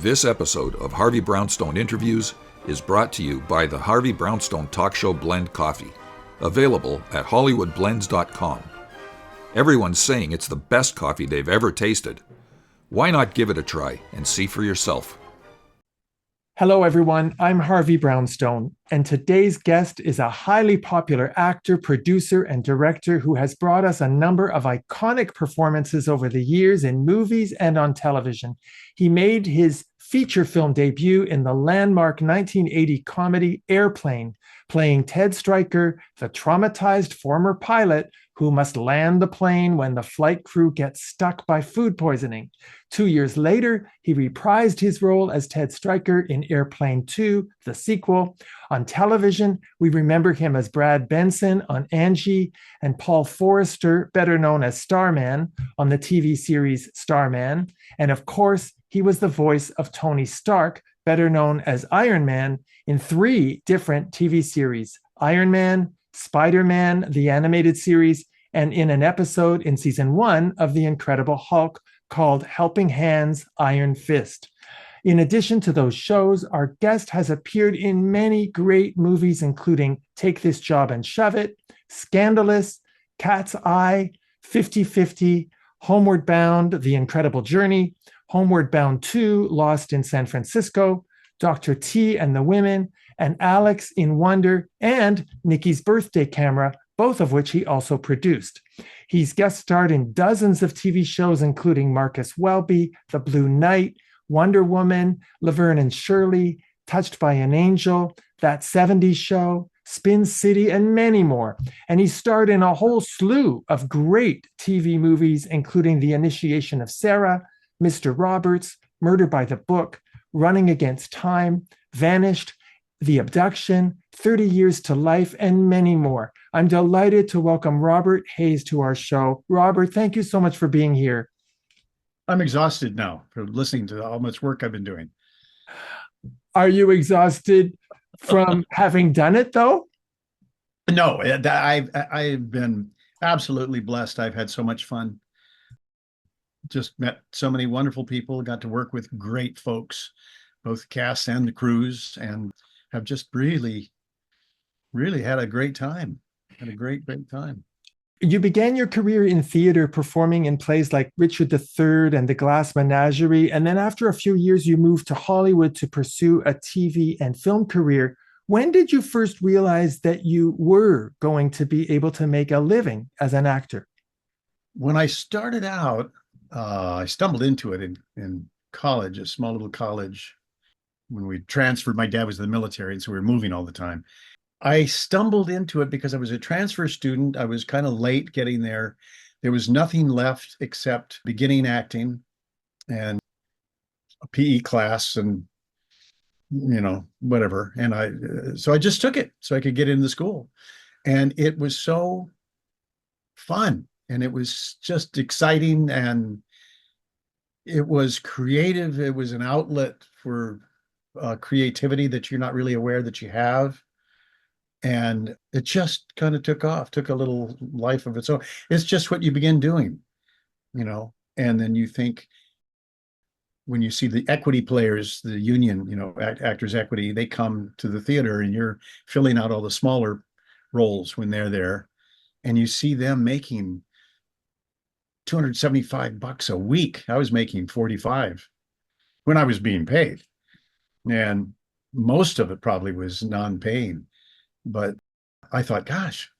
This episode of Harvey Brownstone Interviews is brought to you by the Harvey Brownstone Talk Show Blend Coffee, available at hollywoodblends.com. Everyone's saying it's the best coffee they've ever tasted. Why not give it a try and see for yourself? Hello, everyone. I'm Harvey Brownstone, and today's guest is a highly popular actor, producer, and director who has brought us a number of iconic performances over the years in movies and on television. He made his feature film debut in the landmark 1980 comedy Airplane, playing Ted Stryker, the traumatized former pilot who must land the plane when the flight crew gets stuck by food poisoning. 2 years later, he reprised his role as Ted Stryker in Airplane 2, the sequel. On television, we remember him as Brad Benson on Angie, and Paul Forrester, better known as Starman, on the TV series Starman. And of course, he was the voice of Tony Stark, better known as Iron Man, in 3 different TV series: Iron Man, Spider-Man, the animated series, and in an episode in season 1 of The Incredible Hulk called Helping Hands, Iron Fist. In addition to those shows, our guest has appeared in many great movies, including Take This Job and Shove It, Scandalous, Cat's Eye, 50-50, Homeward Bound, The Incredible Journey, Homeward Bound 2, Lost in San Francisco, Dr. T and the Women, and Alex in Wonder, and Nikki's Birthday Camera, both of which he also produced. He's guest starred in dozens of TV shows, including Marcus Welby, The Blue Knight, Wonder Woman, Laverne&Shirley, Touched by an Angel, That 70s Show, Spin City, and many more. And he starred in a whole slew of great TV movies, including The Initiation of Sarah, Mr. Roberts, Murder by the Book, Running Against Time, Vanished, The Abduction, 30 Years to Life, and many more. I'm delighted to welcome Robert Hayes to our show. Robert, thank you so much for being here. I'm exhausted now for listening to how much work I've been doing. Are you exhausted from having done it, though? No, I've been absolutely blessed. I've had so much fun. Just met so many wonderful people, got to work with great folks, both cast and the crews, and have just really had a great time. Had a great time. You began your career in theater, performing in plays like Richard III and The Glass Menagerie. And then after a few years, you moved to Hollywood to pursue a TV and film career. When did you first realize that you were going to be able to make a living as an actor? When I started out, I stumbled into it in college, a small little college. When we transferred, my dad was in the military, and so we were moving all the time. I stumbled into it because I was a transfer student. I was kind of late getting there. There was nothing left except beginning acting and a PE class and, whatever. And so I just took it so I could get into school. And it was so fun, and it was just exciting, and it was creative. It was an outlet for creativity that you're not really aware that you have. And it just kind of took off, took a little life of its own. It's just what you begin doing, and then you think, when you see the equity players, the union, Actors Equity, they come to the theater and you're filling out all the smaller roles when they're there, and you see them making $275 a week. I was making 45 when I was being paid, and most of it probably was non-paying. But I thought, gosh,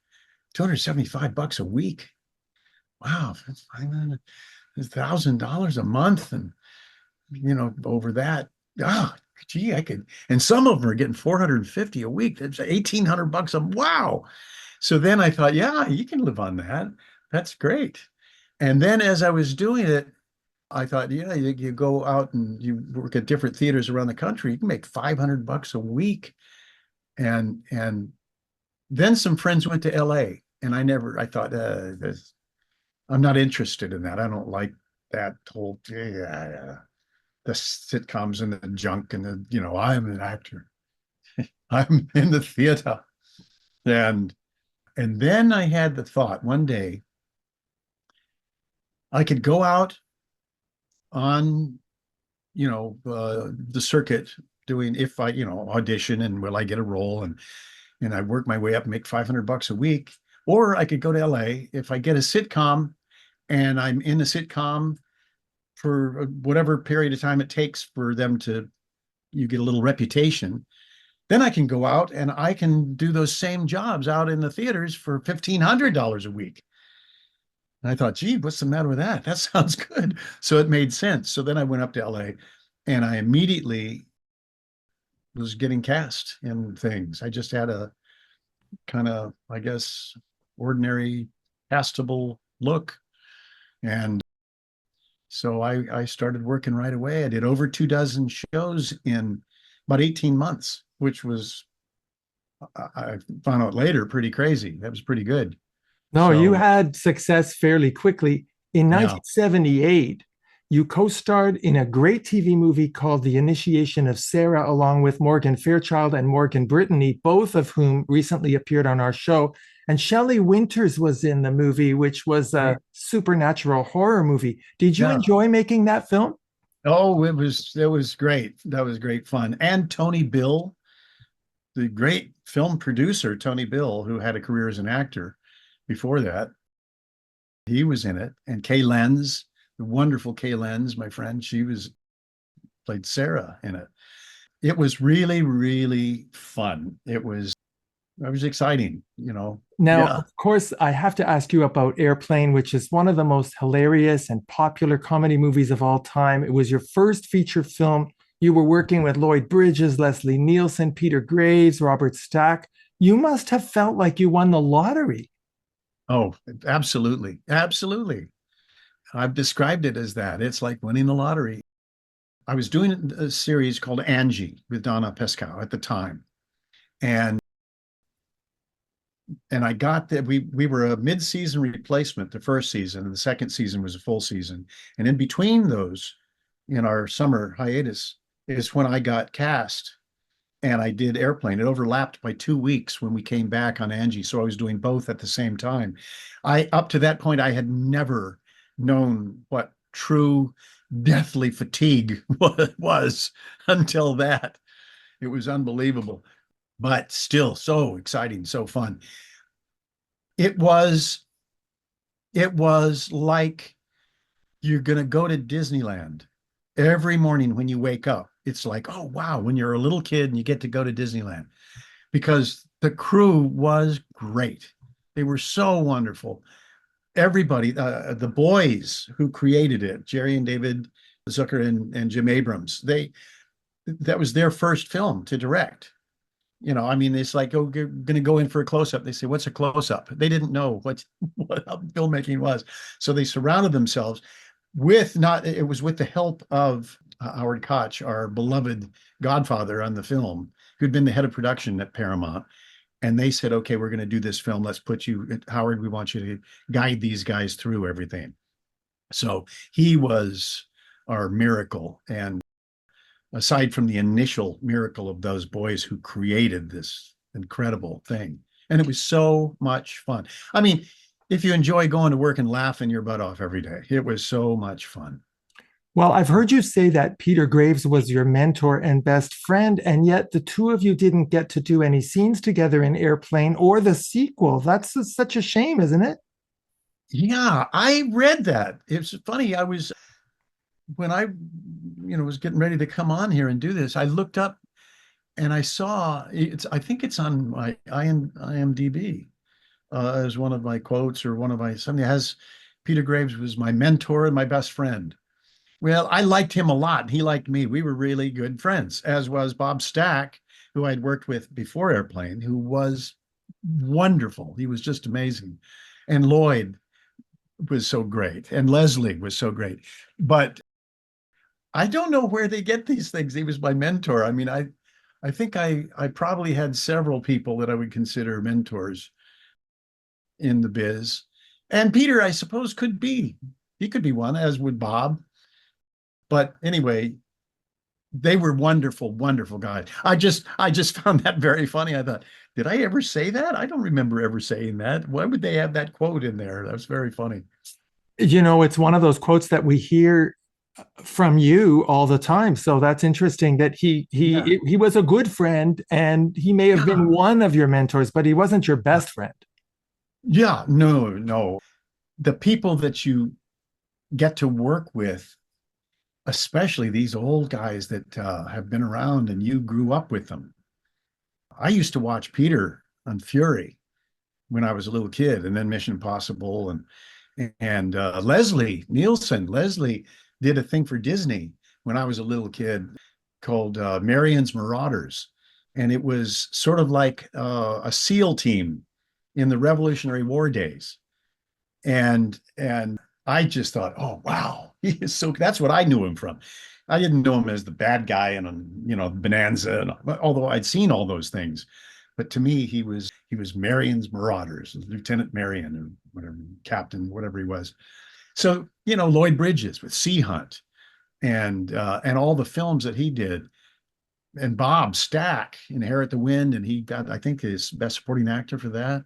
$275 a week. Wow, that's $1,000 a month. And, over that, gee, I could, and some of them are getting $450 a week. That's $1,800 a, wow. So then I thought, yeah, you can live on that. That's great. And then as I was doing it, I thought, yeah, you go out and you work at different theaters around the country, you can make $500 a week. And then some friends went to LA, and I thought, I'm not interested in that. I don't like that whole, the sitcoms and the junk and I'm an actor. I'm in the theater. And then I had the thought one day, I could go out on the circuit doing, if I, audition and will I get a role, and I work my way up and make $500 a week. Or I could go to LA if I get a sitcom and I'm in a sitcom for whatever period of time it takes for them to, you get a little reputation. Then I can go out and I can do those same jobs out in the theaters for $1,500 a week. And I thought, gee, what's the matter with that? That sounds good. So it made sense. So then I went up to LA and I immediately was getting cast in things. I just had a kind of, I guess, ordinary, castable look. And so I started working right away. I did over 24 shows in about 18 months, which was, I found out later, pretty crazy. That was pretty good. No, you So, had success fairly quickly. In yeah. 1978, you co-starred in a great TV movie called The Initiation of Sarah, along with Morgan Fairchild and Morgan Brittany, both of whom recently appeared on our show. And Shelley Winters was in the movie, which was a supernatural horror movie. Did you Yeah. enjoy making that film? Oh, it was great. That was great fun. And Tony Bill, the great film producer, Tony Bill, who had a career as an actor before that, he was in it. And Kay Lenz, the wonderful Kay Lenz, my friend, she played Sarah in it. It was really, really fun. It was exciting. Now, Yeah. of course, I have to ask you about Airplane, which is one of the most hilarious and popular comedy movies of all time. It was your first feature film. You were working with Lloyd Bridges, Leslie Nielsen, Peter Graves, Robert Stack. You must have felt like you won the lottery. Oh, absolutely. Absolutely. I've described it as that. It's like winning the lottery. I was doing a series called Angie with Donna Pescow at the time. And I got that we were a mid-season replacement the first season, and the second season was a full season. And in between those, in our summer hiatus, is when I got cast and I did Airplane. It overlapped by 2 weeks when we came back on Angie. So I was doing both at the same time. Up to that point, I had never known what true deathly fatigue was until that. It was unbelievable, but still so exciting, so fun. It was it was like you're going to go to Disneyland every morning when you wake up. It's like, oh wow, when you're a little kid and you get to go to Disneyland, because the crew was great. They were so wonderful. Everybody, the boys who created it, Jerry and David Zucker and Jim Abrams, that was their first film to direct. I mean, it's like, oh, you're going to go in for a close-up. They say, what's a close-up? They didn't know what filmmaking was. So they surrounded themselves it was with the help of Howard Koch, our beloved godfather on the film, who'd been the head of production at Paramount. And they said, okay, we're going to do this film. Let's put you, Howard, we want you to guide these guys through everything. So he was our miracle. And aside from the initial miracle of those boys who created this incredible thing. And it was so much fun. I mean, if you enjoy going to work and laughing your butt off every day, it was so much fun. Well, I've heard you say that Peter Graves was your mentor and best friend, and yet the two of you didn't get to do any scenes together in Airplane or the sequel. That's such a shame, isn't it? Yeah, I read that. It's funny. When I, was getting ready to come on here and do this, I looked up and I saw I think it's on my IMDb as one of my quotes, or something that has Peter Graves was my mentor and my best friend. Well, I liked him a lot. He liked me. We were really good friends, as was Bob Stack, who I'd worked with before Airplane, who was wonderful. He was just amazing. And Lloyd was so great. And Leslie was so great. But I don't know where they get these things. He was my mentor. I mean, I think I probably had several people that I would consider mentors in the biz. And Peter, I suppose, he could be one, as would Bob. But anyway, they were wonderful, wonderful guys. I just found that very funny. I thought, did I ever say that? I don't remember ever saying that. Why would they have that quote in there? That was very funny. It's one of those quotes that we hear from you all the time. So that's interesting that Yeah. he was a good friend and he may have been Yeah. one of your mentors, but he wasn't your best friend. Yeah. No, no. The people that you get to work with, especially these old guys that have been around and you grew up with them. I used to watch Peter on Fury when I was a little kid, and then Mission Impossible, and Leslie Nielsen. Leslie did a thing for Disney when I was a little kid called Marion's Marauders, and it was sort of like a SEAL team in the Revolutionary War days. And I just thought, oh wow, he is so. That's what I knew him from. I didn't know him as the bad guy in Bonanza, and although I'd seen all those things, but to me he was Marion's Marauders, Lieutenant Marion or whatever, Captain, whatever he was. So Lloyd Bridges with Sea Hunt and all the films that he did, and Bob Stack, Inherit the Wind, and he got, I think, his Best Supporting Actor for that.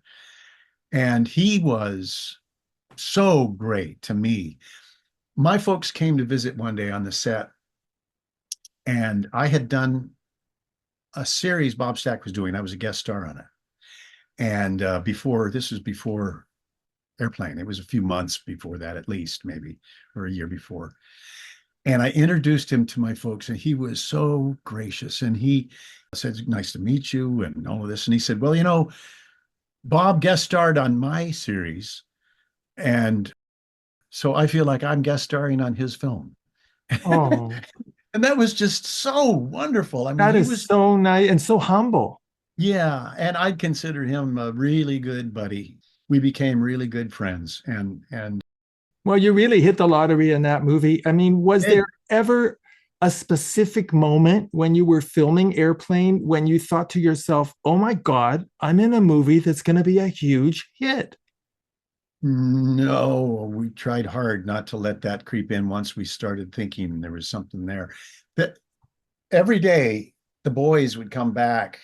And he was so great to me. My folks came to visit one day on the set, and I had done a series Bob Stack was doing. I was a guest star on it. And this was before Airplane. It was a few months before that, at least, maybe, or a year before. And I introduced him to my folks, and he was so gracious. And he said, "Nice to meet you," and all of this. And he said, "Well, Bob guest starred on my series. And so I feel like I'm guest starring on his film." Oh, And that was just so wonderful. I mean, that he is was, so nice and so humble. yeah, and I'd consider him a really good buddy. We became really good friends, and Well, you really hit the lottery in that movie. I mean, was it, there ever a specific moment when you were filming Airplane when you thought to yourself, oh my God, I'm in a movie that's going to be a huge hit? no, we tried hard not to let that creep in once we started thinking there was something there. That every day the boys would come back.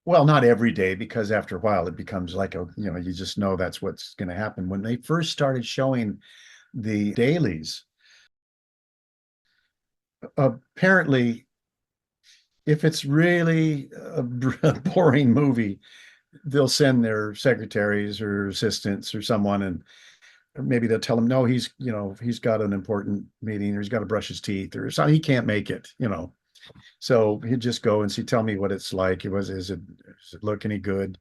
Well, not every day, because after a while it becomes like you just know that's what's going to happen. When they first started showing the dailies, apparently, if it's really a boring movie, they'll send their secretaries or assistants or someone, and maybe they'll tell him, no, he's got an important meeting, or he's got to brush his teeth, or something. He can't make it. So he'd just go and see, tell me what it's like. Does it look any good?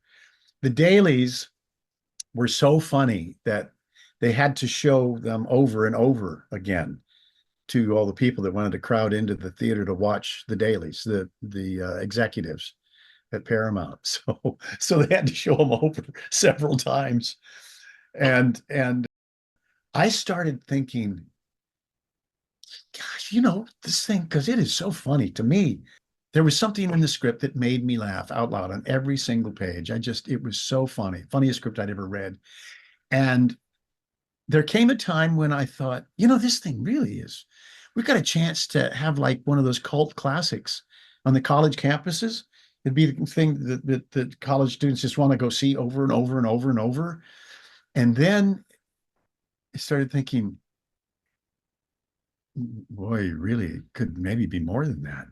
The dailies were so funny that they had to show them over and over again to all the people that wanted to crowd into the theater to watch the dailies, the executives at Paramount. So they had to show them over several times. And I started thinking, gosh, this thing, because it is so funny to me. There was something in the script that made me laugh out loud on every single page. It was so funny, funniest script I'd ever read. And there came a time when I thought, this thing really is, we've got a chance to have like one of those cult classics on the college campuses. It'd be the thing that college students just want to go see over and over and over and over. And then I started thinking, boy, really could maybe be more than that.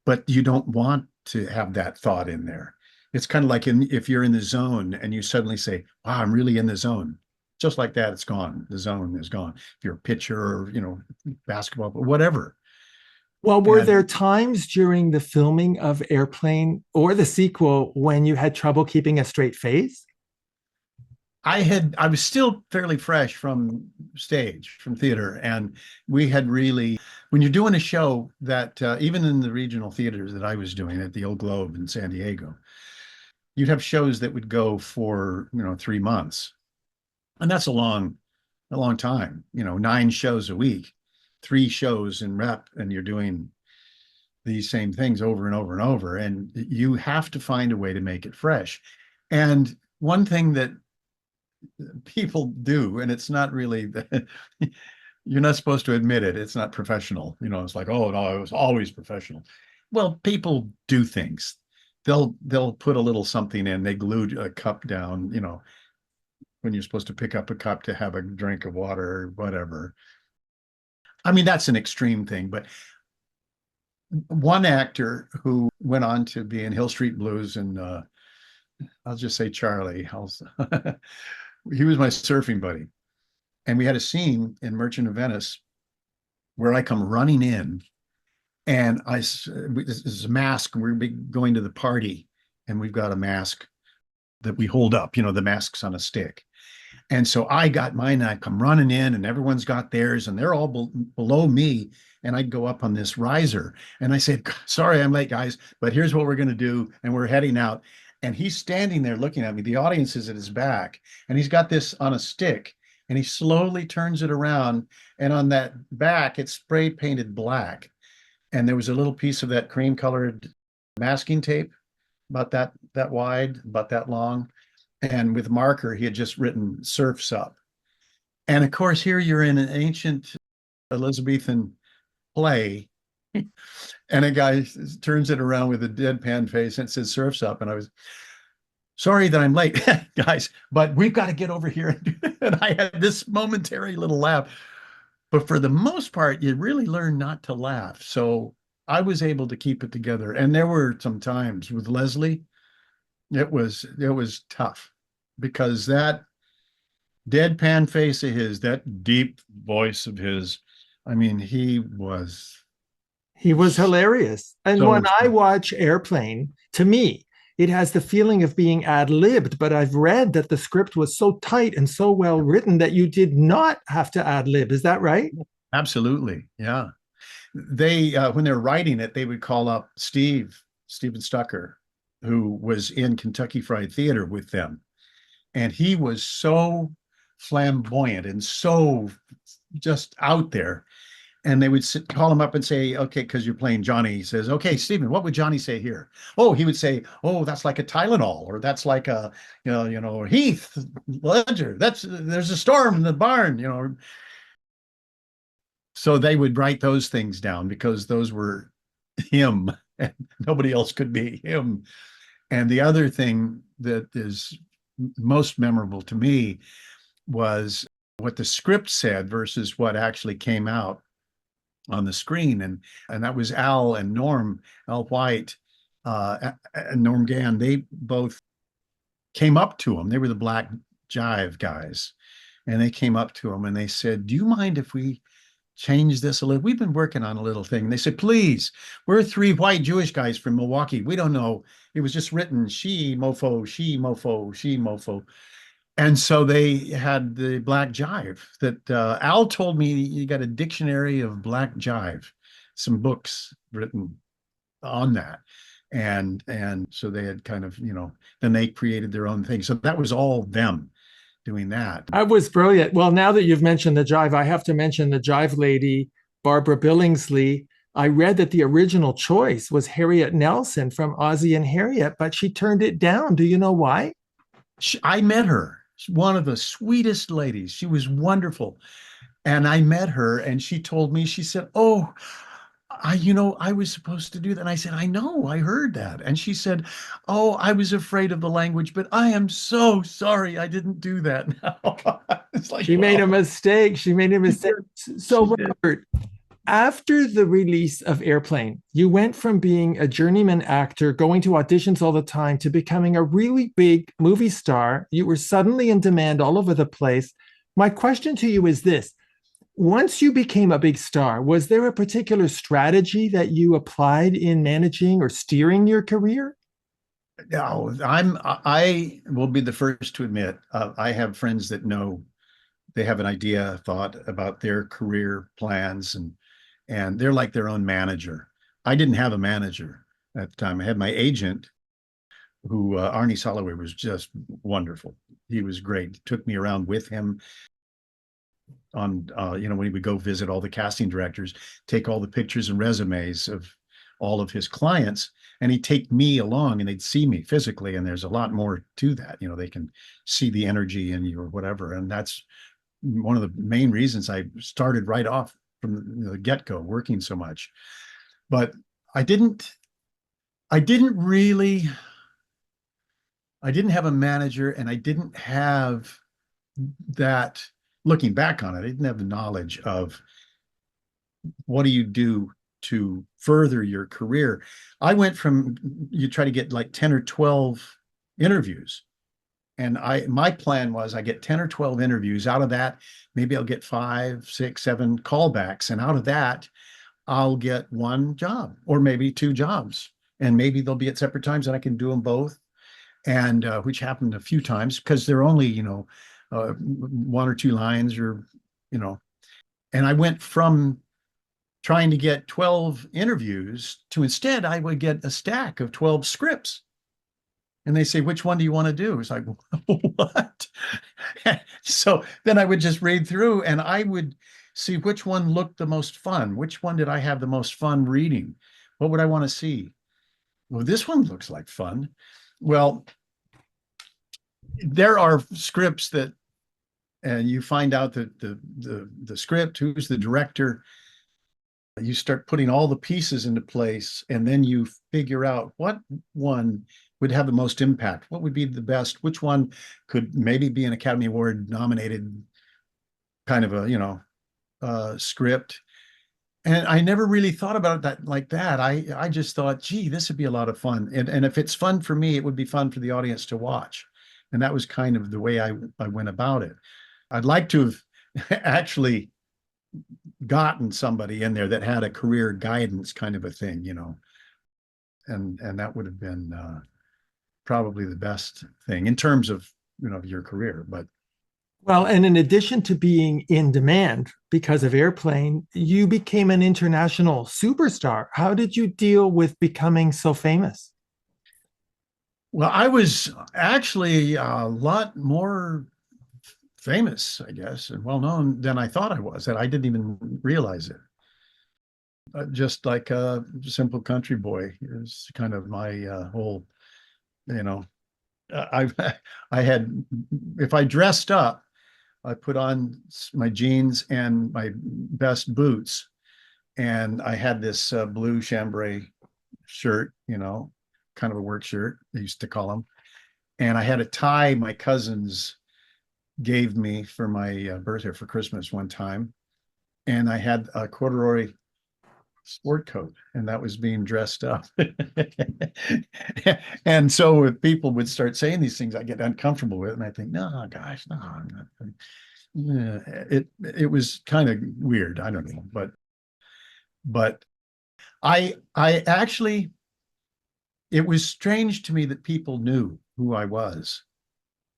But you don't want to have that thought in there. It's kind of like if you're in the zone and you suddenly say, wow, I'm really in the zone. Just like that, it's gone. The zone is gone. If you're a pitcher or, basketball, or whatever. Well, were And there times during the filming of Airplane or the sequel when you had trouble keeping a straight face? I was still fairly fresh from stage, from theater. And we had really, when you're doing a show that, even in the regional theaters that I was doing at the Old Globe in San Diego, you'd have shows that would go for, 3 months. And that's a long time, 9 shows a week, 3 shows in rep, and you're doing these same things over and over and over. And you have to find a way to make it fresh. And one thing that people do, and it's not really, you're not supposed to admit it. It's not professional. It's like, oh, no, it was always professional. Well, people do things. They'll put a little something in. They glued a cup down, when you're supposed to pick up a cup to have a drink of water or whatever. I mean, that's an extreme thing, but one actor who went on to be in Hill Street Blues and I'll just say Charlie. He was my surfing buddy. And we had a scene in Merchant of Venice where I come running in and this is a mask. We're going to the party and we've got a mask that we hold up, the mask's on a stick. And so I got mine, and I come running in, and everyone's got theirs, and they're all below me. And I go up on this riser, and I said, "Sorry, I'm late, guys, but here's what we're going to do." And we're heading out. And he's standing there looking at me. The audience is at his back, and he's got this on a stick, and he slowly turns it around. And on that back, it's spray painted black. And there was a little piece of that cream colored masking tape about that wide, about that long. And with marker, he had just written "Surf's Up." And of course, here you're in an ancient Elizabethan play, and a guy turns it around with a deadpan face and says "Surf's Up." And I was sorry that I'm late, guys, but we've got to get over here. And I had this momentary little laugh. But for the most part, you really learn not to laugh. So I was able to keep it together. And there were some times with Leslie, it was tough because that deadpan face of his, that deep voice of his, I mean, He was hilarious. And so when I watch Airplane, to me, it has the feeling of being ad-libbed, but I've read that the script was so tight and so well written that you did not have to ad-lib. Is that right? absolutely, yeah. They when they're writing it, they would call up Steven Stucker, who was in Kentucky Fried Theater with them, and he was so flamboyant and so just out there. And they would call him up and say, "Okay, because you're playing Johnny." He says, "Okay, Stephen, what would Johnny say here?" Oh, he would say, "Oh, that's like a Tylenol, or that's like a, Heath Ledger. There's a storm in the barn." So they would write those things down because those were him, and nobody else could be him. And the other thing that is most memorable to me was what the script said versus what actually came out on the screen. And that was Al White, and Norm Gann. They both came up to him. They were the Black Jive guys. And they came up to him and they said, "Do you mind if we change this a little? We've been working on a little thing." And they said, "Please, we're three white Jewish guys from Milwaukee. We don't know. It was just written she mofo, she mofo, she mofo." And so they had the Black Jive that Al told me you got a dictionary of Black Jive, some books written on that. And so they had kind of, then they created their own thing. So that was all them doing that. That was brilliant. Well, now that you've mentioned the jive, I have to mention the jive lady, Barbara Billingsley. I read that the original choice was Harriet Nelson from Ozzie and Harriet, but she turned it down. Do you know why? I met her. She's one of the sweetest ladies. She was wonderful. And I met her and she told me, she said, "Oh, I was supposed to do that." And I said, "I know, I heard that." And she said, "Oh, I was afraid of the language, but I am so sorry I didn't do that." Now it's like, She made a well, mistake. She made a mistake. So, she did. Robert, after the release of Airplane, you went from being a journeyman actor, going to auditions all the time, to becoming a really big movie star. You were suddenly in demand all over the place. My question to you is this: once you became a big star, was there a particular strategy that you applied in managing or steering your career? No, I will be the first to admit, I have friends that know they have an idea, a thought about their career plans, and they're like their own manager. I didn't have a manager at the time. I had my agent, who Arnie Soloway was just wonderful. He was great. He took me around with him on, when he would go visit all the casting directors, take all the pictures and resumes of all of his clients, and he'd take me along and they'd see me physically. And there's a lot more to that. They can see the energy in you or whatever. And that's one of the main reasons I started right off from the get-go working so much. But I didn't really, I didn't have a manager, and I didn't have that, looking back on it, I didn't have the knowledge of what do you do to further your career? I went from, you try to get like 10 or 12 interviews. And my plan was I get 10 or 12 interviews. Out of that, maybe I'll get 5, 6, 7 callbacks. And out of that, I'll get one job or maybe two jobs. And maybe they'll be at separate times and I can do them both. And which happened a few times because they're only, one or two lines or, you know, and I went from trying to get 12 interviews to instead I would get a stack of 12 scripts. And they say, which one do you want to do? It's like, what? So then I would just read through and I would see which one looked the most fun. Which one did I have the most fun reading? What would I want to see? Well, this one looks like fun. Well, there are scripts that, and you find out that the script, who's the director, you start putting all the pieces into place, and then you figure out what one would have the most impact, what would be the best, which one could maybe be an Academy Award nominated kind of a script. And I never really thought about that like that. I just thought, gee, this would be a lot of fun. And if it's fun for me, it would be fun for the audience to watch. And that was kind of the way I went about it. I'd like to have actually gotten somebody in there that had a career guidance kind of a thing, and that would have been probably the best thing in terms of, your career. But Well, and in addition to being in demand because of Airplane, you became an international superstar. How did you deal with becoming so famous? well, I was actually a lot more famous, I guess, and well known than I thought I was, and I didn't even realize it. Just like a simple country boy is kind of my whole, you know, I I had, if I dressed up, I put on my jeans and my best boots, and I had this blue chambray shirt, kind of a work shirt, they used to call them, and I had a tie my cousins gave me for my birthday for Christmas one time, and I had a corduroy sport coat, and that was being dressed up. And so if people would start saying these things, I get uncomfortable with it, and I think, no, gosh, no, I'm not. Yeah, it was kind of weird. I don't know, but I actually, it was strange to me that people knew who I was.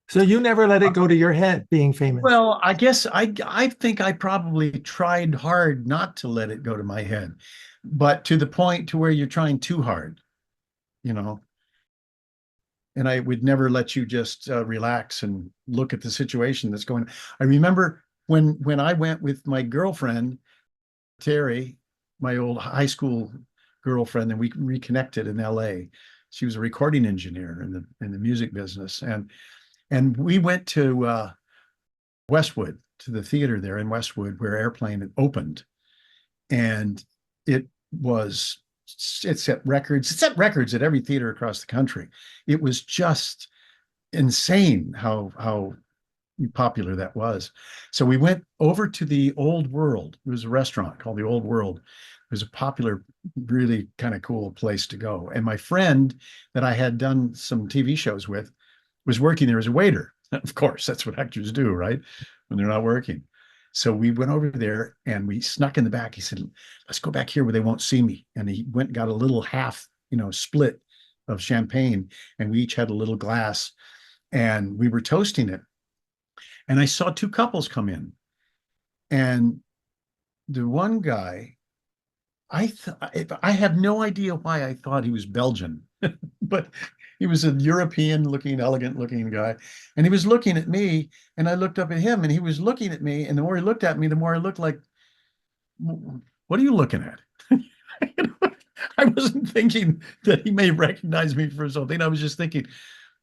So you never let it go to your head being famous. Well, I guess I think I probably tried hard not to let it go to my head, but to the point to where you're trying too hard, you know. And I would never let you just relax and look at the situation that's going on. I remember when I went with my girlfriend Terry, my old high school girlfriend, and we reconnected in L.A. She was a recording engineer in the music business, and we went to Westwood, to the theater there in Westwood where Airplane had opened, and it was it set records. It set records at every theater across the country. It was just insane how popular that was. So we went over to the Old World. It was a restaurant called the Old World. It was a popular, really kind of cool place to go. And my friend that I had done some TV shows with was working there as a waiter. Of course, that's what actors do, right? When they're not working. So we went over there and we snuck in the back. He said, let's go back here where they won't see me. And he went and got a little half, split of champagne. And we each had a little glass and we were toasting it. And I saw two couples come in. And the one guy, I have no idea why I thought he was Belgian, but he was a European looking, elegant looking guy. And he was looking at me and I looked up at him and he was looking at me. And the more he looked at me, the more I looked like, what are you looking at? I wasn't thinking that he may recognize me for something. I was just thinking,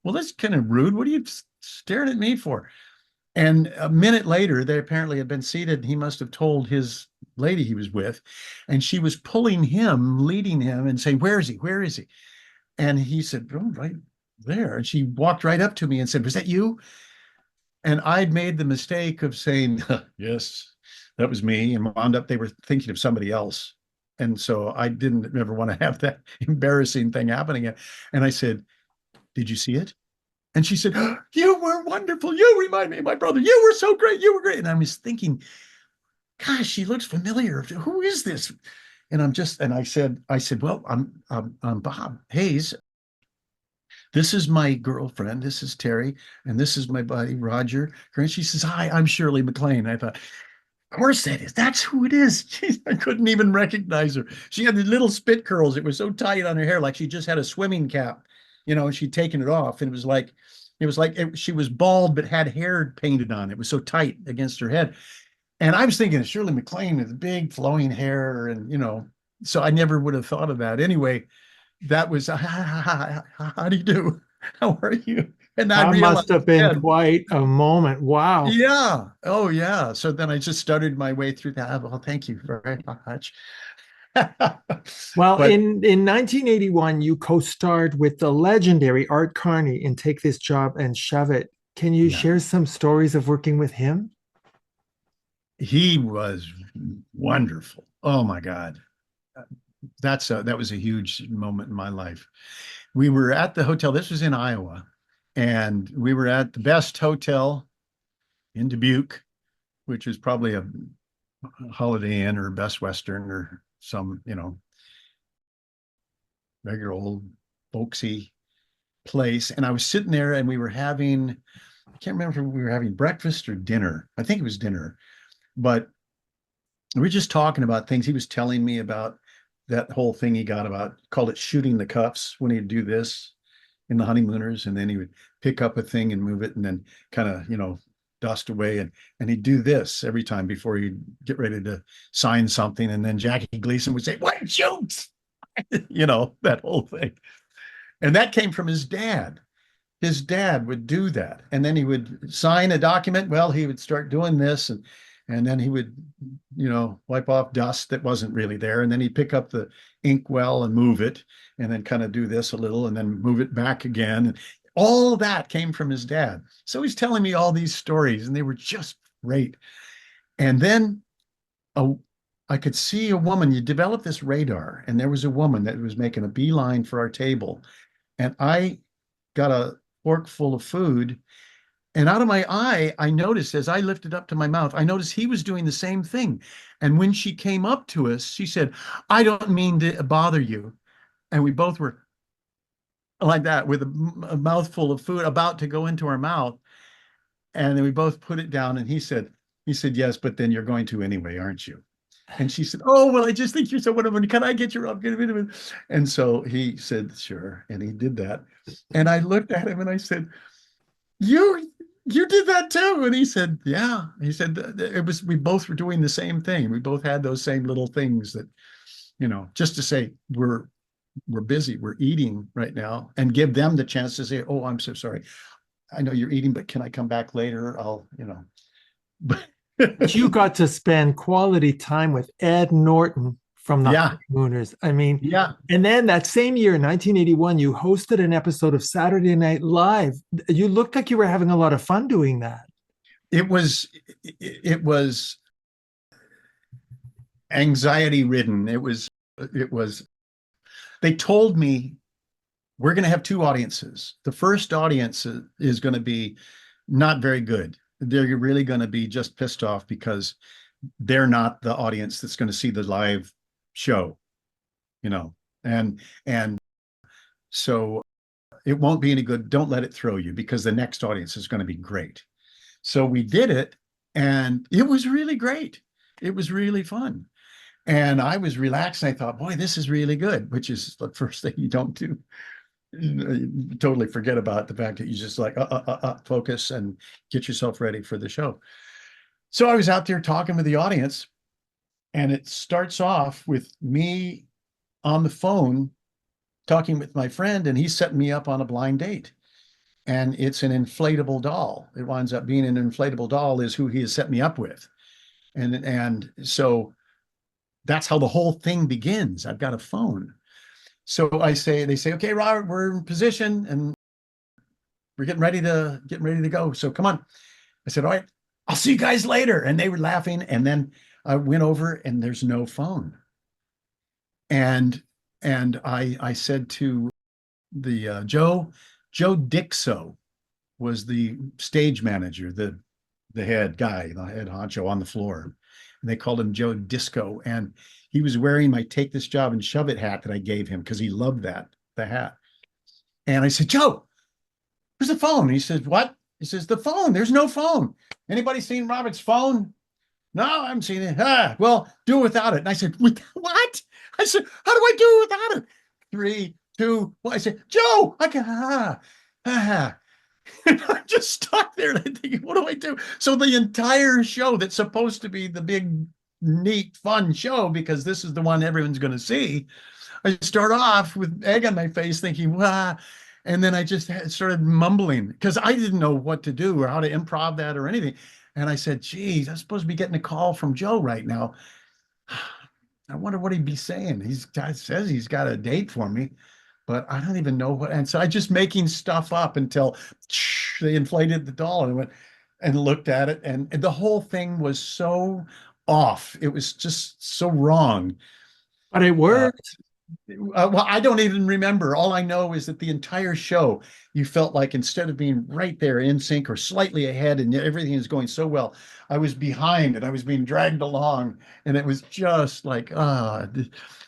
well, that's kind of rude. What are you staring at me for? And a minute later, they apparently had been seated. He must have told his lady he was with, and she was pulling him, leading him, and saying, "Where is he? Where is he?" And he said, "Oh, right there." And she walked right up to me and said, "Was that you?" And I'd made the mistake of saying, "Yes, that was me, and wound up they were thinking of somebody else. And so I didn't ever want to have that embarrassing thing happen again. And I said, "Did you see it?" And she said, "You were wonderful. You remind me of my brother. You were so great. You were great." And I was thinking, gosh, she looks familiar. Who is this? And I said, "Well, I'm Bob Hayes. This is my girlfriend. This is Terry. And this is my buddy, Roger." And she says, "Hi, I'm Shirley MacLaine." I thought, of course that is. That's who it is. I couldn't even recognize her. She had the little spit curls. It was so tight on her hair, like she just had a swimming cap, and she'd taken it off. And she was bald, but had hair painted on. It was so tight against her head. And I was thinking of Shirley MacLaine with big flowing hair, and so I never would have thought of that. Anyway, that was how do you do? How are you? And I That realized, must have been yeah, quite a moment. Wow. yeah. Oh, yeah. So then I just started my way through that. Well, thank you very much. Well, But in 1981, you co-starred with the legendary Art Carney in Take This Job and Shove It. Can you yeah, share some stories of working with him? he was wonderful. Oh my God. That was a huge moment in my life. We were at the hotel. This was in Iowa, and we were at the best hotel in Dubuque, which is probably a Holiday Inn or Best Western or some, regular old folksy place. And I was sitting there and I can't remember if we were having breakfast or dinner. I think it was dinner, but we were just talking about things. He was telling me about that whole thing he got about, called it shooting the cuffs, when he'd do this in the honeymooners. And then he would pick up a thing and move it and then kind of, dust away. And he'd do this every time before he'd get ready to sign something. And then Jackie Gleason would say, "What shoots?" That whole thing. And that came from his dad. His dad would do that. And then he would sign a document. Well, he would start doing this, and then he would, wipe off dust that wasn't really there. And then he'd pick up the ink well and move it, and then kind of do this a little and then move it back again. And all that came from his dad. So he's telling me all these stories, and they were just great. And then I could see a woman. You develop this radar, and there was a woman that was making a beeline for our table. And I got a fork full of food, and out of my eye, I noticed, as I lifted up to my mouth, I noticed he was doing the same thing. And when she came up to us, she said, "I don't mean to bother you." And we both were like that, with a mouthful of food about to go into our mouth. And then we both put it down, and he said, "Yes, but then you're going to anyway, aren't you?" And she said, "Oh, well, I just think you're so wonderful. Can I get your up?" And so he said, "Sure." And he did that. And I looked at him and I said, "You did that too?" And he said, "Yeah." He said, we both were doing the same thing. We both had those same little things that, just to say, we're busy, we're eating right now, and give them the chance to say, "Oh, I'm so sorry. I know you're eating, but can I come back later?" But you got to spend quality time with Ed Norton from the Yeah, Honeymooners. I mean, yeah. and then that same year, 1981, you hosted an episode of Saturday Night Live. You looked like you were having a lot of fun doing that. It was anxiety ridden. It was they told me, "We're going to have two audiences. The first audience is going to be not very good. They're really going to be just pissed off because they're not the audience that's going to see the live show, you know. And so it won't be any good. Don't let it throw you, because the next audience is going to be great." So we did it, and it was really great. It was really fun. And I was relaxed. And I thought, boy, this is really good, which is the first thing you don't do. You totally forget about the fact that you just like focus and get yourself ready for the show. So I was out there talking with the audience, and it starts off with me on the phone talking with my friend, and he's setting me up on a blind date. And it's an inflatable doll. It winds up being an inflatable doll is who he has set me up with. And so that's how the whole thing begins. I've got a phone. So they say, "Okay, Robert, we're in position and we're getting ready to go. So come on." I said, "All right, I'll see you guys later." And they were laughing. And then I went over and there's no phone. And I said to the Joe Dixo was the stage manager, the head guy, the head honcho on the floor. And they called him Joe Disco. And he was wearing my Take This Job and Shove It hat that I gave him because he loved the hat. And I said, Joe, where's the phone? And he says, what? He says, the phone. There's no phone. Anybody seen Robert's phone? No, I haven't seen it. Well, do it without it. And I said, what? I said, how do I do it without it? 3, 2, 1. I said, Joe, I can, And I'm just stuck there thinking, what do I do? So the entire show that's supposed to be the big, neat, fun show, because this is the one everyone's going to see, I start off with egg on my face thinking, wow. And then I just started mumbling because I didn't know what to do or how to improv that or anything. And I said, geez, I'm supposed to be getting a call from Joe right now. I wonder what he'd be saying. He says he's got a date for me, but I don't even know what. And so I just making stuff up until they inflated the doll and went and looked at it. And the whole thing was so off. It was just so wrong. But it worked. Well, I don't even remember. All I know is that the entire show, you felt like instead of being right there in sync or slightly ahead and everything is going so well, I was behind and I was being dragged along. And it was just like,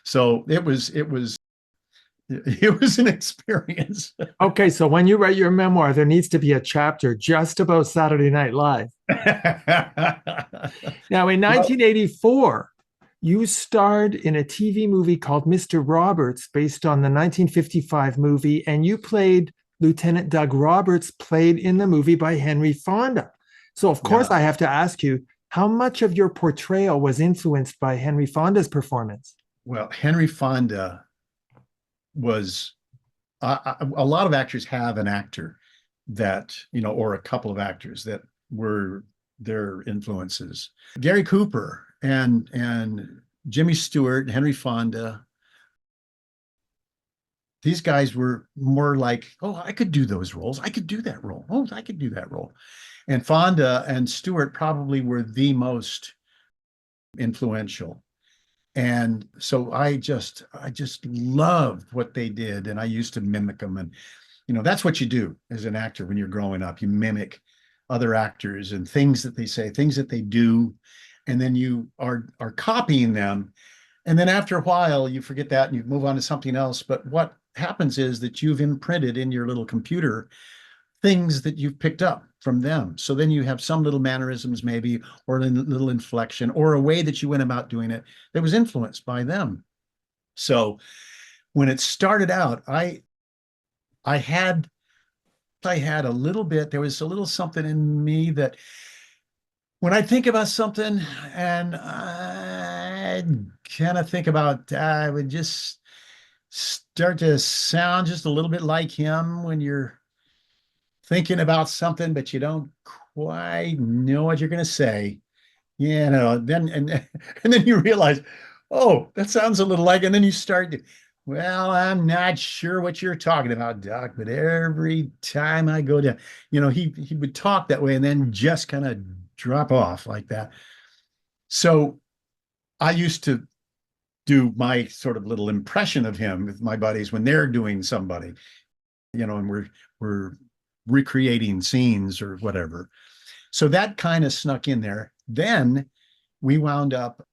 so it was an experience. Okay, so when you write your memoir, there needs to be a chapter just about Saturday Night Live. Now, in 1984, you starred in a TV movie called Mr. Roberts, based on the 1955 movie, and you played Lieutenant Doug Roberts, played in the movie by Henry Fonda. So, of course, I have to ask you, how much of your portrayal was influenced by Henry Fonda's performance? Well, Henry Fonda was, a lot of actors have an actor that, or a couple of actors that were their influences. Gary Cooper and Jimmy Stewart, Henry Fonda, these guys were more like, oh, I could do those roles. I could do that role. Oh, I could do that role. And Fonda and Stewart probably were the most influential. And so I just loved what they did. And I used to mimic them. And, that's what you do as an actor when you're growing up. You mimic other actors and things that they say, things that they do. And then you are copying them. And then after a while, you forget that and you move on to something else. But what happens is that you've imprinted in your little computer things that you've picked up from them. So then you have some little mannerisms maybe, or a little inflection, or a way that you went about doing it that was influenced by them. So when it started out, I had a little bit, there was a little something in me that when I think about something and I kind of think about, I would just start to sound just a little bit like him when you're thinking about something, but you don't quite know what you're going to say. Then and then you realize, oh, that sounds a little like, and then you start to, well, I'm not sure what you're talking about, Doc, but every time I go to, he would talk that way and then just kind of drop off like that. So I used to do my sort of little impression of him with my buddies when they're doing somebody, and we're recreating scenes or whatever. So that kind of snuck in there. Then we wound up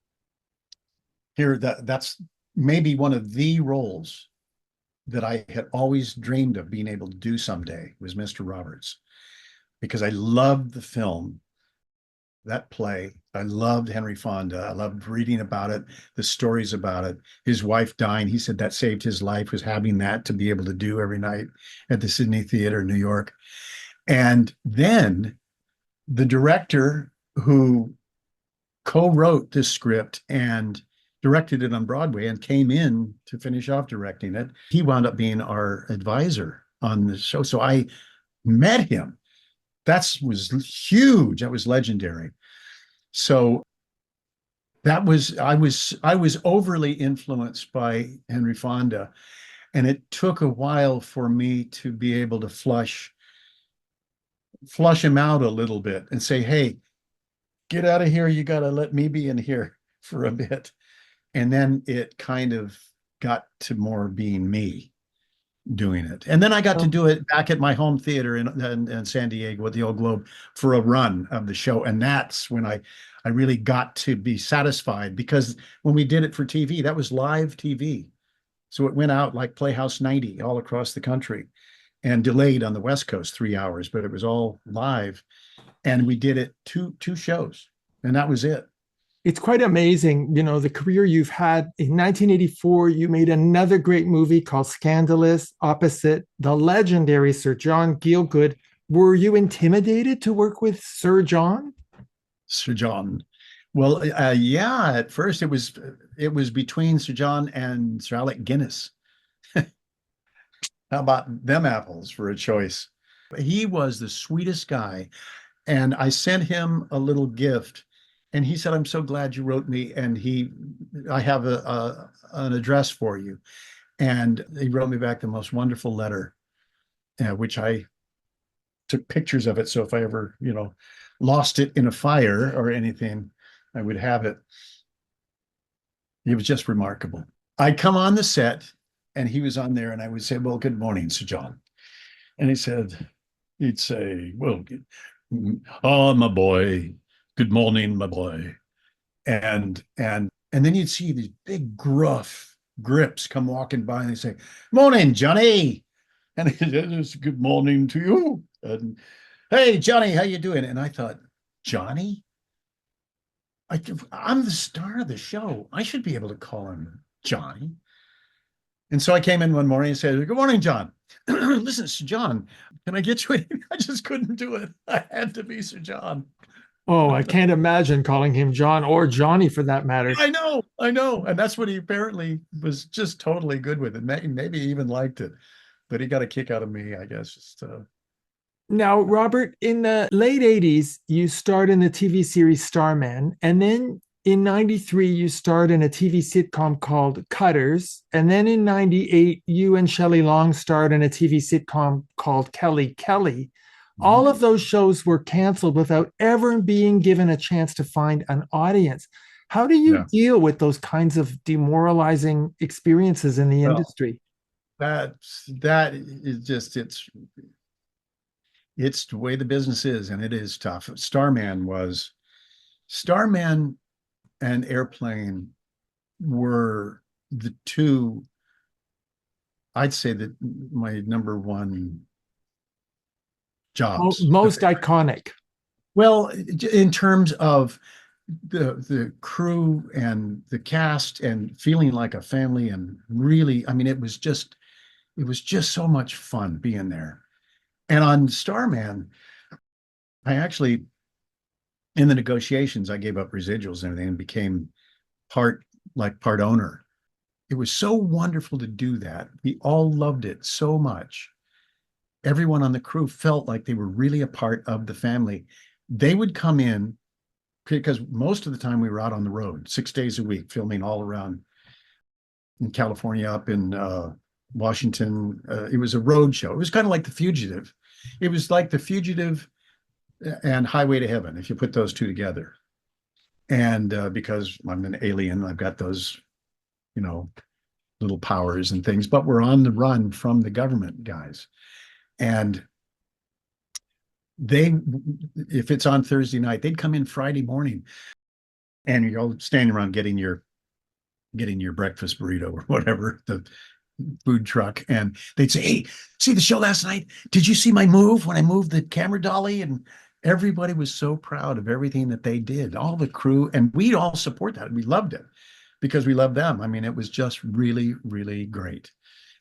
here. That's maybe one of the roles that I had always dreamed of being able to do someday was Mr. Roberts, because I loved the film, that play. I loved Henry Fonda. I loved reading about it, the stories about it. His wife dying, he said that saved his life, was having that to be able to do every night at the Sydney Theater in New York. And then the director who co-wrote this script and directed it on Broadway and came in to finish off directing it, he wound up being our advisor on the show. So I met him. That was huge. That was legendary. So I was overly influenced by Henry Fonda, and it took a while for me to be able to flush him out a little bit and say, hey, get out of here. You got to let me be in here. for a bit. And then it kind of got to more being me doing it. And then I got to do it back at my home theater in San Diego with the Old Globe for a run of the show. And that's when I really got to be satisfied, because when we did it for TV, that was live TV. So it went out like Playhouse 90 all across the country and delayed on the West Coast 3 hours, but it was all live. And we did it two shows, and that was it. It's quite amazing, the career you've had. In 1984, you made another great movie called Scandalous, opposite the legendary Sir John Gielgud. Were you intimidated to work with Sir John? Sir John. Well, yeah, at first it was between Sir John and Sir Alec Guinness. How about them apples for a choice? He was the sweetest guy. And I sent him a little gift, and he said, "I'm so glad you wrote me. And I have an address for you." And he wrote me back the most wonderful letter, which I took pictures of it. So if I ever, lost it in a fire or anything, I would have it. It was just remarkable. I'd come on the set and he was on there, and I would say, "Well, good morning, Sir John." And he'd say, "Well, oh, my boy, good morning, my boy." And then you'd see these big gruff grips come walking by, and they say, "Morning, Johnny." And he says, "Good morning to you." And, "Hey, Johnny, how you doing?" And I thought, Johnny? I'm the star of the show. I should be able to call him Johnny. And so I came in one morning and said, "Good morning, John." "Listen, Sir John, can I get you anything?" I just couldn't do it. I had to be Sir John. Oh, I can't imagine calling him John, or Johnny for that matter. I know. And that's what he apparently was just totally good with it. Maybe he even liked it, but he got a kick out of me, I guess. Just, Now, Robert, in the late 80s, you starred in the TV series Starman. And then in 93, you starred in a TV sitcom called Cutters. And then in 98, you and Shelley Long starred in a TV sitcom called Kelly Kelly. All of those shows were canceled without ever being given a chance to find an audience. How do you deal with those kinds of demoralizing experiences in the industry? that is just, it's the way the business is, and it is tough. Starman and Airplane were the two, I'd say, that my number one jobs. Most iconic. Well, in terms of the crew and the cast and feeling like a family, and really, I mean, it was just so much fun being there. And on Starman, I actually, in the negotiations, I gave up residuals and everything and became part owner. It was so wonderful to do that. We all loved it so much. Everyone on the crew felt like they were really a part of the family. They would come in, because most of the time we were out on the road 6 days a week, filming all around in California, up in Washington. It was a road show. It was kind of like The Fugitive. It was like The Fugitive and Highway to Heaven, if you put those two together. And because I'm an alien, I've got those, little powers and things, but we're on the run from the government guys. And if it's on Thursday night, they'd come in Friday morning, and you're all standing around getting your breakfast burrito or whatever, the food truck, and they'd say, "Hey, see the show last night? Did you see my move when I moved the camera dolly?" And everybody was so proud of everything that they did, all the crew, and we'd all support that. We loved it because we loved them. I mean, it was just really, really great.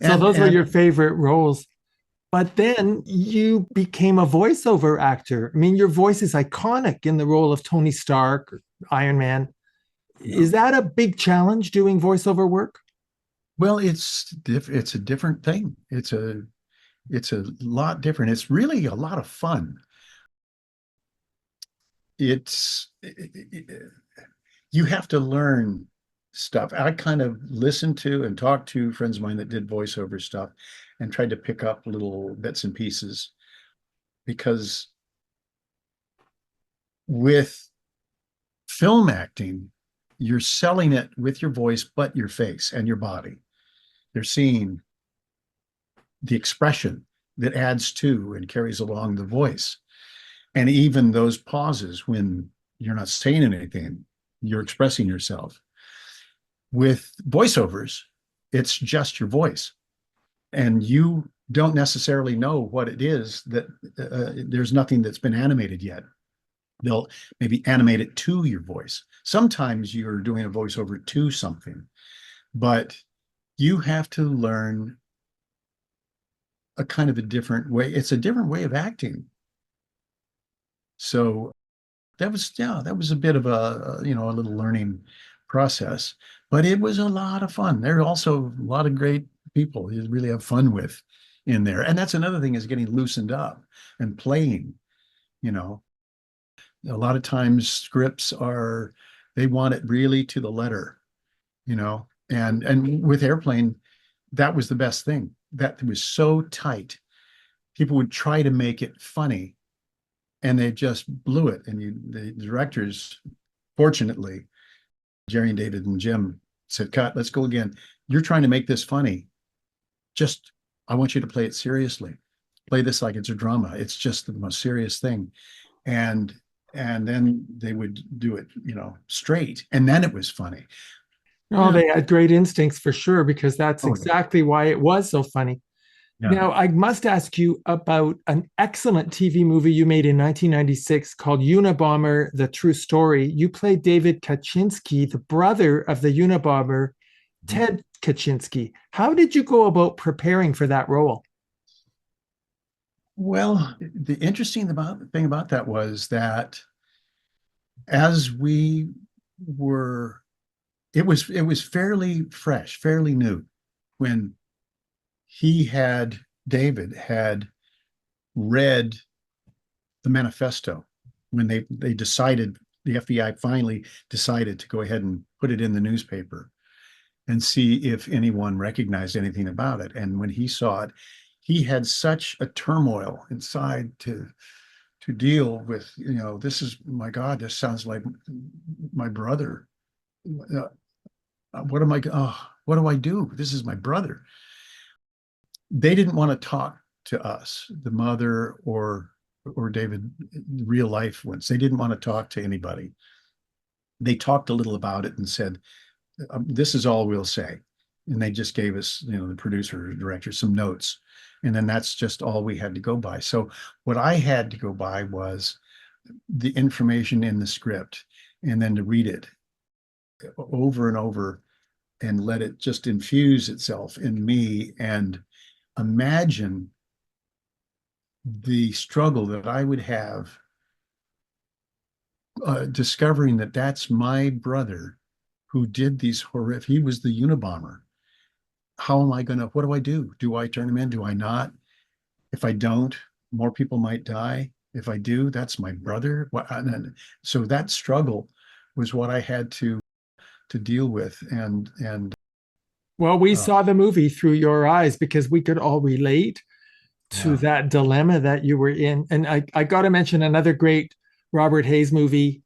So those were your favorite roles. But then you became a voiceover actor. I mean, your voice is iconic in the role of Tony Stark, or Iron Man. Is that a big challenge, doing voiceover work? Well, it's a different thing. It's a lot different. It's really a lot of fun. You have to learn stuff. I kind of listened to and talked to friends of mine that did voiceover stuff and tried to pick up little bits and pieces, because with film acting, you're selling it with your voice, but your face and your body. They're seeing the expression that adds to and carries along the voice. And even those pauses when you're not saying anything, you're expressing yourself. With voiceovers, it's just your voice. And you don't necessarily know what it is that there's nothing that's been animated yet. They'll maybe animate it to your voice. Sometimes you're doing a voiceover to something, but you have to learn a kind of a different way. It's a different way of acting. So that was a bit of a little learning process, but it was a lot of fun. There are also a lot of great people you really have fun with in there. And that's another thing, is getting loosened up and playing, you know. A lot of times scripts they want it really to the letter, and with Airplane, that was the best thing. That was so tight. People would try to make it funny and they just blew it. And the directors, fortunately, Jerry and David and Jim said, cut, let's go again. You're trying to make this funny. Just, I want you to play it seriously. Play this like it's a drama. It's just the most serious thing. And then they would do it, straight. And then it was funny. Oh, they had great instincts for sure, because that's Oh, exactly why it was so funny. yeah. Now, I must ask you about an excellent TV movie you made in 1996 called Unabomber, The True Story. You played David Kaczynski, the brother of the Unabomber, Ted Kaczynski. How did you go about preparing for that role? Well, the interesting thing about that was that as we were, it was fairly fresh, fairly new when David had read the manifesto, when they decided, the FBI finally decided to go ahead and put it in the newspaper and see if anyone recognized anything about it. And when he saw it, he had such a turmoil inside to deal with, this is, my God, this sounds like my brother. What do I do? This is my brother. They didn't want to talk to us, the mother or David, real life ones. They didn't want to talk to anybody. They talked a little about it and said, this is all we'll say. And they just gave us, the producer or director, some notes. And then that's just all we had to go by. So what I had to go by was the information in the script, and then to read it over and over and let it just infuse itself in me, and imagine the struggle that I would have discovering that that's my brother who did these horrific, he was the Unabomber. How am I going to, what do I do? Do I turn him in? Do I not? If I don't, more people might die. If I do, that's my brother. So that struggle was what I had to deal with. And Well, we saw the movie through your eyes because we could all relate to that dilemma that you were in. And I got to mention another great Robert Hayes movie,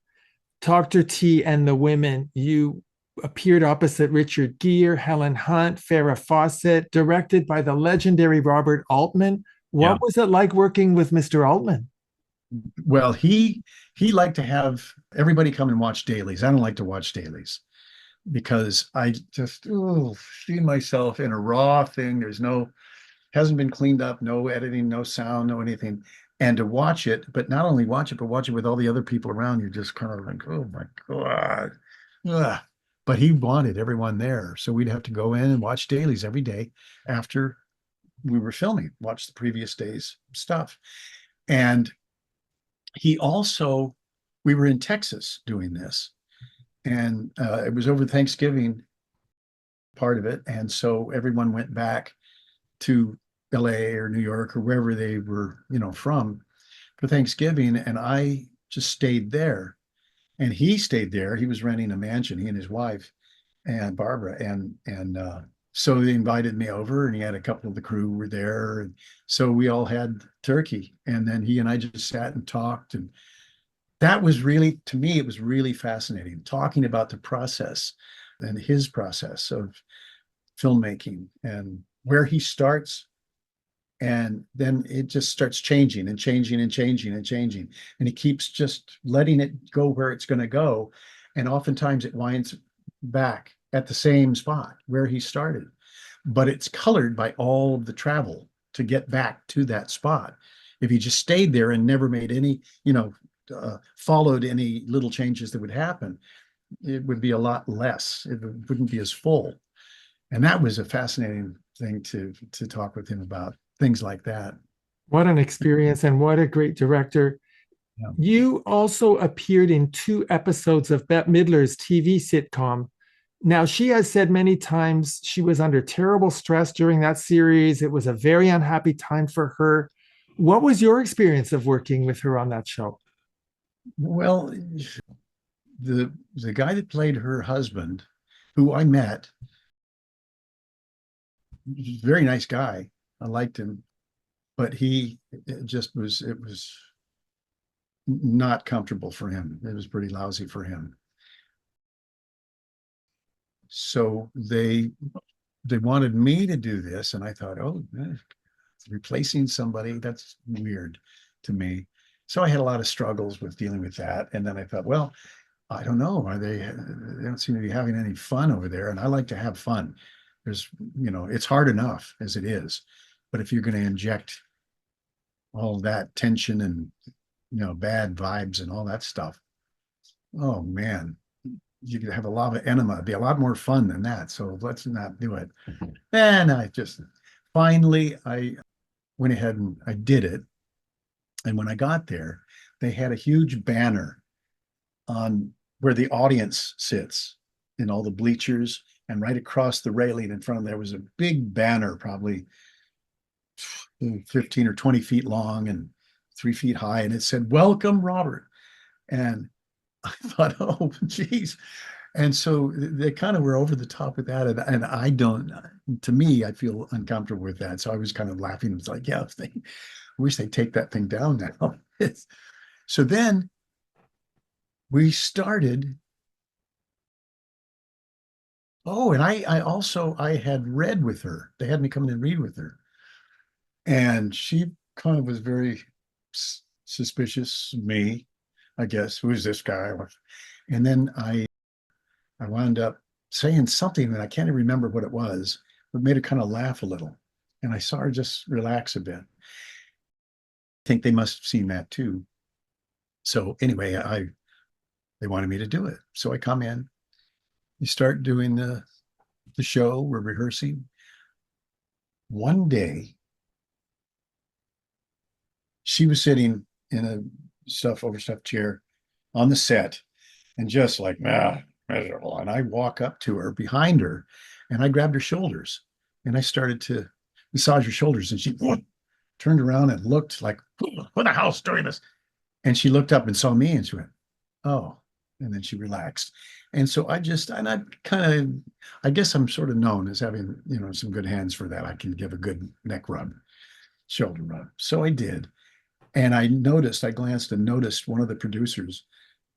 Dr. T and the Women. You appeared opposite Richard Gere, Helen Hunt, Farrah Fawcett, directed by the legendary Robert Altman. What was it like working with Mr. Altman? Well, he liked to have everybody come and watch dailies. I don't like to watch dailies because I just see myself in a raw thing. Hasn't been cleaned up, no editing, no sound, no anything. And to watch it, but not only watch it, but watch it with all the other people around, you're just kind of like, oh my God. Ugh. But he wanted everyone there. So we'd have to go in and watch dailies every day after we were filming, watch the previous day's stuff. And we were in Texas doing this. And it was over Thanksgiving, part of it. And so everyone went back to LA or New York or wherever they were, from for Thanksgiving. And I just stayed there. And he stayed there. He was renting a mansion, he and his wife and Barbara. And so they invited me over, and he had a couple of the crew were there. And so we all had turkey. And then he and I just sat and talked. And that was really, to me, it was really fascinating talking about the process and his process of filmmaking and where he starts. And then it just starts changing and changing and changing and changing. And he keeps just letting it go where it's going to go. And oftentimes it winds back at the same spot where he started. But it's colored by all of the travel to get back to that spot. If he just stayed there and never made any, followed any little changes that would happen, it would be a lot less. It wouldn't be as full. And that was a fascinating thing to talk with him about, things like that. What an experience and what a great director. Yeah. You also appeared in 2 episodes of Bette Midler's TV sitcom. Now, she has said many times she was under terrible stress during that series. It was a very unhappy time for her. What was your experience of working with her on that show? Well, the guy that played her husband, who I met, very nice guy. I liked him, but it was not comfortable for him. It was pretty lousy for him. So they wanted me to do this, and I thought, oh, replacing somebody, that's weird to me. So I had a lot of struggles with dealing with that. And then I thought, well, I don't know. They don't seem to be having any fun over there. And I like to have fun. It's hard enough as it is. But if you're going to inject all that tension and, bad vibes and all that stuff, oh man, you could have a lava enema. It'd be a lot more fun than that. So let's not do it. And I went ahead and I did it. And when I got there, they had a huge banner on where the audience sits in all the bleachers, and right across the railing in front of there was a big banner, probably 15 or 20 feet long and 3 feet high. And it said, "Welcome, Robert." And I thought, oh, geez. And so they kind of were over the top with that. And to me, I feel uncomfortable with that. So I was kind of laughing. It's like, yeah, I wish they'd take that thing down now. So then we started. Oh, and I had read with her. They had me come in and read with her. And she kind of was very suspicious of me, I guess. Who's this guy? And then I wound up saying something, and I can't even remember what it was, but made her kind of laugh a little. And I saw her just relax a bit. I think they must have seen that too. So anyway, they wanted me to do it. So I come in, you start doing the show, we're rehearsing. One day, she was sitting in a overstuffed chair on the set and just like, miserable. And I walk up to her behind her and I grabbed her shoulders and I started to massage her shoulders. And she turned around and looked like, who the hell's doing this? And she looked up and saw me and she went, oh, and then she relaxed. And so I guess I'm sort of known as having, some good hands for that. I can give a good neck rub, shoulder rub. So I did. And I glanced and noticed one of the producers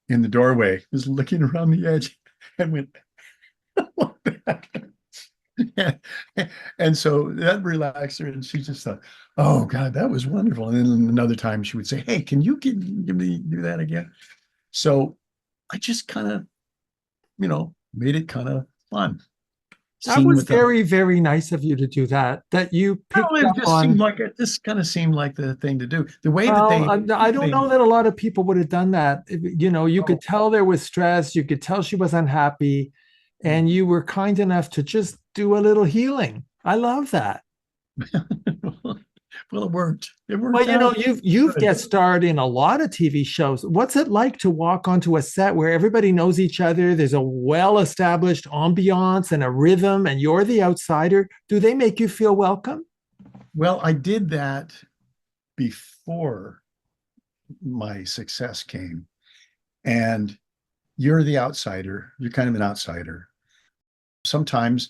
in the doorway was looking around the edge and went, what the heck? Yeah. And so that relaxed her. And she just thought, oh God, that was wonderful. And then another time she would say, hey, can you give me do that again? So I just kind of, made it kind of fun. That was very, very nice of you to do that. That you picked up on. This kind of seemed like the thing to do. The way Well, I don't know that a lot of people would have done that. You could tell there was stress. You could tell she was unhappy, and you were kind enough to just do a little healing. I love that. Well, it worked. Well, you've guest starred in a lot of TV shows. What's it like to walk onto a set where everybody knows each other? There's a well-established ambiance and a rhythm, and you're the outsider. Do they make you feel welcome? Well, I did that before my success came. And you're the outsider. You're kind of an outsider. Sometimes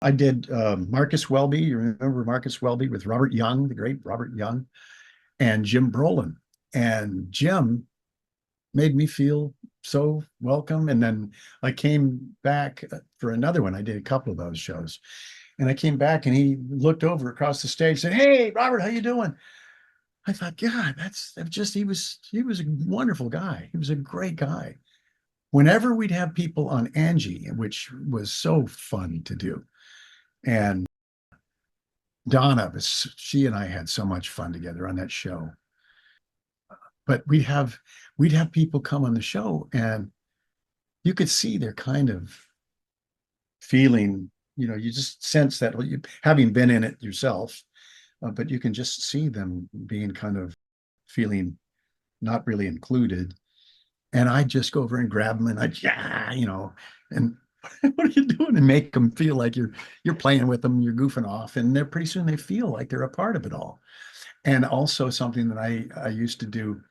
I did Marcus Welby. You remember Marcus Welby with Robert Young, the great Robert Young, and Jim Brolin. And Jim made me feel so welcome. And then I came back for another one. I did a couple of those shows. And I came back and he looked over across the stage, said, "Hey, Robert, how you doing?" I thought, God, that's just he was a wonderful guy. He was a great guy. Whenever we'd have people on Angie, which was so fun to do, and Donna was she and I had so much fun together on that show. But we'd have people come on the show and you could see they're kind of feeling, you just sense that you having been in it yourself, but you can just see them being kind of feeling not really included. And I just go over and grab them and and what are you doing? And make them feel like you're playing with them, you're goofing off, and they're pretty soon they feel like they're a part of it all. And also something that I used to do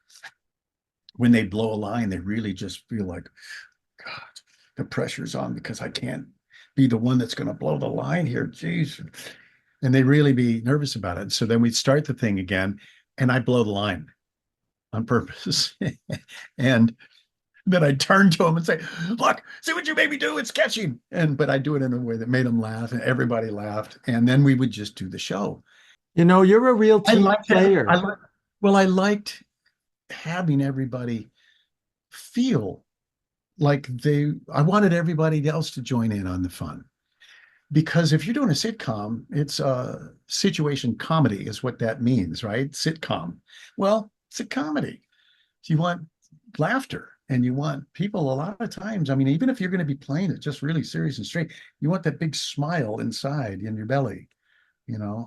when they blow a line, they really just feel like, God, the pressure's on because I can't be the one that's going to blow the line here. Jeez. And they really be nervous about it. So then we'd start the thing again and I blow the line on purpose. And then I'd turn to them and say, "Look, see what you made me do? It's catchy." But I do it in a way that made them laugh and everybody laughed. And then we would just do the show. You're a real I team liked it. player. I liked having everybody feel like I wanted everybody else to join in on the fun. Because if you're doing a sitcom, it's a situation comedy is what that means, right? Sitcom. Well, it's a comedy. So you want laughter and you want people a lot of times. I mean, even if you're going to be playing it just really serious and straight, you want that big smile inside in your belly.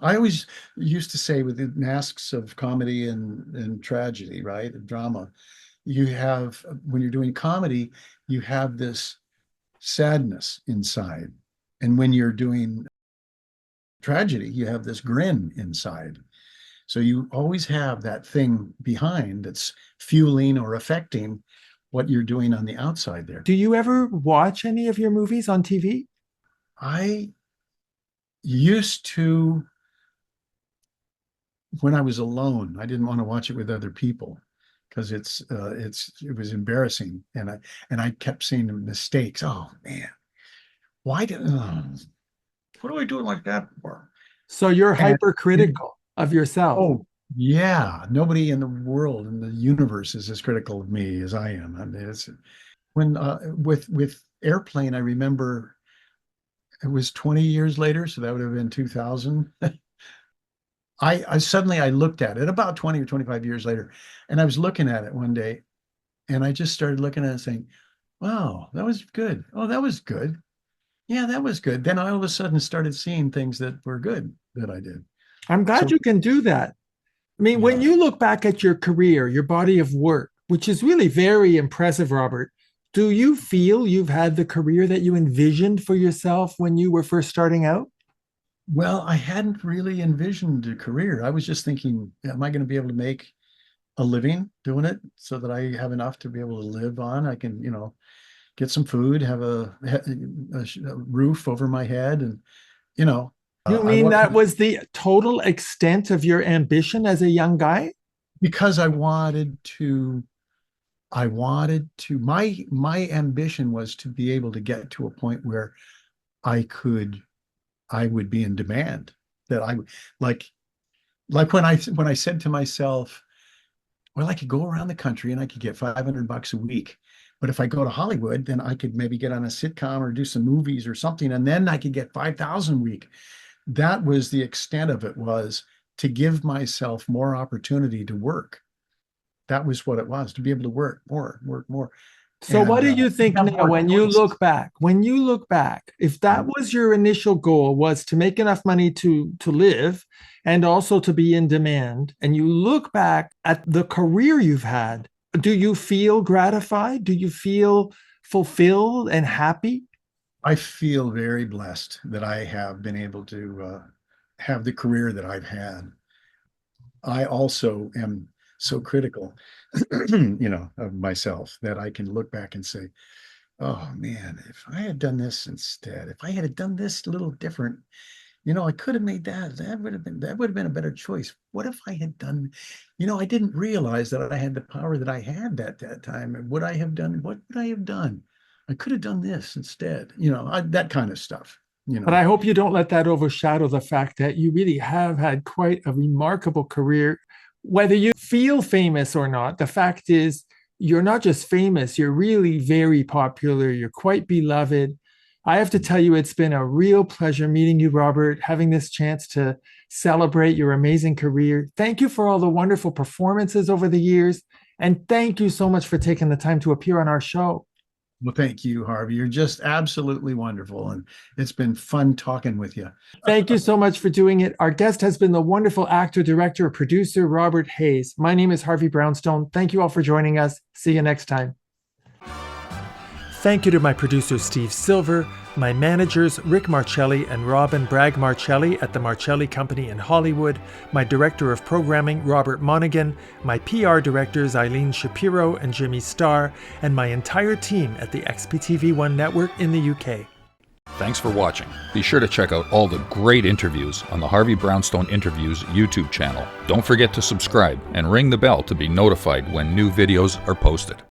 I always used to say with the masks of comedy and tragedy, right? Drama, when you're doing comedy, you have this sadness inside. And when you're doing tragedy, you have this grin inside. So you always have that thing behind that's fueling or affecting what you're doing on the outside there. Do you ever watch any of your movies on TV? I used to, when I was alone, I didn't want to watch it with other people because it was embarrassing. And I kept seeing mistakes. Oh man, why did, what are we doing like that for? So you're And hypercritical of yourself. oh, yeah, nobody in the world in the universe is as critical of me as I am. I mean, it's when with Airplane, I remember it was 20 years later, so that would have been 2000. I suddenly I looked at it about 20 or 25 years later, and I was looking at it one day, and I just started looking at it saying, "Wow, that was good. Oh, that was good. Yeah, that was good." Then I all of a sudden started seeing things that were good that I did. I'm glad So you can do that. I mean, when yeah. you look back at your career, your body of work, which is really very impressive, Robert, do you feel you've had the career that you envisioned for yourself when you were first starting out? Well, I hadn't really envisioned a career. I was just thinking, am I going to be able to make a living doing it so that I have enough to be able to live on? I can, get some food, have a roof over my head, and You I mean want that was the total extent of your ambition as a young guy? because I wanted to. My ambition was to be able to get to a point where I would be in demand. That I like like when I said to myself, well, I could go around the country and I could get $500 a week. But if I go to Hollywood, then I could maybe get on a sitcom or do some movies or something, and then I could get 5,000 a week. That was the extent of it, was to give myself more opportunity to work. That was what it was, to be able to work more, work more, So what and do you think have now more when you choice. look back? When you look back, if that was your initial goal was to make enough money to live and also to be in demand, and you look back at the career you've had, do you feel gratified? Do you feel fulfilled and happy? I feel very blessed that I have been able to have the career that I've had. I also am so critical, of myself that I can look back and say, "Oh man, if I had done this instead, if I had done this a little different, I could have made that. That would have been a better choice. What if I had done, I didn't realize that I had the power that I had that time. And what would I have done? I could have done this instead, that kind of stuff, But I hope you don't let that overshadow the fact that you really have had quite a remarkable career. Whether you feel famous or not, the fact is you're not just famous, you're really very popular. You're quite beloved. I have to tell you, it's been a real pleasure meeting you, Robert, having this chance to celebrate your amazing career. Thank you for all the wonderful performances over the years. And thank you so much for taking the time to appear on our show. Well, thank you, Harvey. You're just absolutely wonderful. And it's been fun talking with you. Thank you so much for doing it. Our guest has been the wonderful actor, director, producer, Robert Hayes. My name is Harvey Brownstone. Thank you all for joining us. See you next time. Thank you to my producer, Steve Silver, my managers, Rick Marcelli and Robin Bragg Marcelli at the Marcelli Company in Hollywood, my director of programming, Robert Monaghan, my PR directors, Eileen Shapiro and Jimmy Starr, and my entire team at the XPTV1 network in the UK. Thanks for watching. Be sure to check out all the great interviews on the Harvey Brownstone Interviews YouTube channel. Don't forget to subscribe and ring the bell to be notified when new videos are posted.